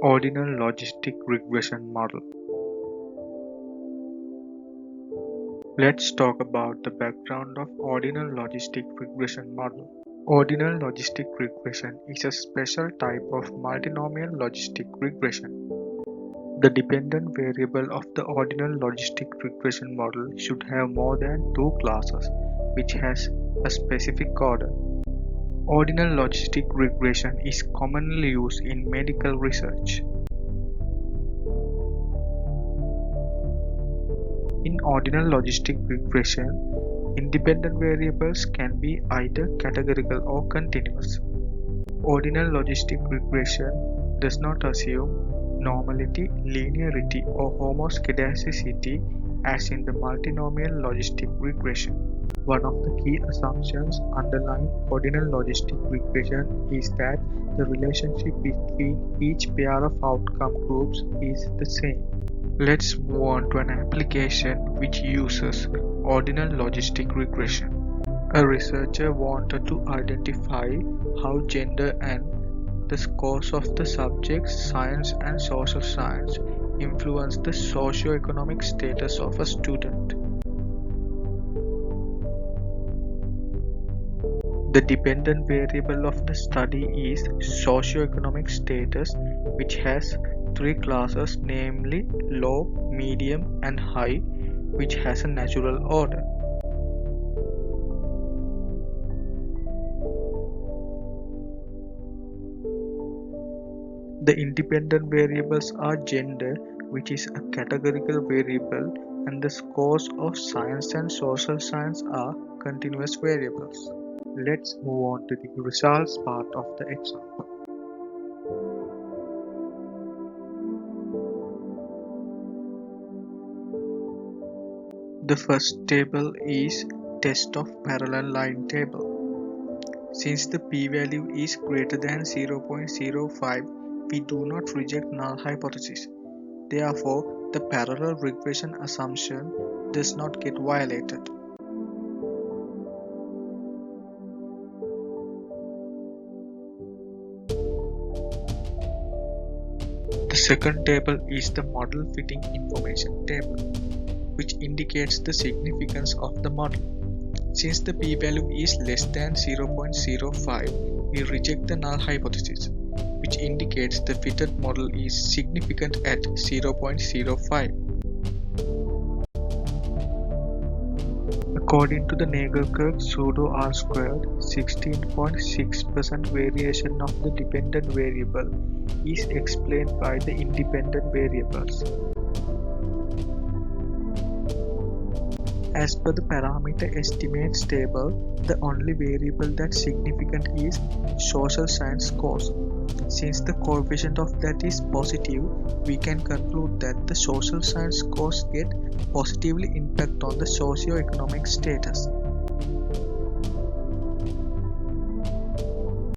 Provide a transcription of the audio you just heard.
Ordinal logistic regression model. Let's talk about the background of ordinal logistic regression model. Ordinal logistic regression is a special type of multinomial logistic regression. The dependent variable of the ordinal logistic regression model should have more than two classes, which has a specific order. Ordinal logistic regression is commonly used in medical research. In ordinal logistic regression, independent variables can be either categorical or continuous. Ordinal logistic regression does not assume normality, linearity, or homoscedasticity as in the multinomial logistic regression. One of the key assumptions underlying ordinal logistic regression is that the relationship between each pair of outcome groups is the same. Let's move on to an application which uses ordinal logistic regression. A researcher wanted to identify how gender and the scores of the subjects science and social science influence the socio-economic status of a student. The dependent variable of the study is socio-economic status, which has three classes, namely low, medium, and high, which has a natural order. The independent variables are gender, which is a categorical variable, and the scores of science and social science are continuous variables. Let's move on to the results part of the example. The first table is test of parallel line table. Since the p-value is greater than 0.05, we do not reject null hypothesis. Therefore, the parallel regression assumption does not get violated. The second table is the model fitting information table, which indicates the significance of the model. Since the p-value is less than 0.05, we reject the null hypothesis, which indicates the fitted model is significant at 0.05. According to the Nagelkerk pseudo R-squared, 16.6% variation of the dependent variable is explained by the independent variables. As per the parameter estimates table, the only variable that's significant is social science scores. Since the coefficient of that is positive, we can conclude that the social science scores get positively impact on the socio-economic status.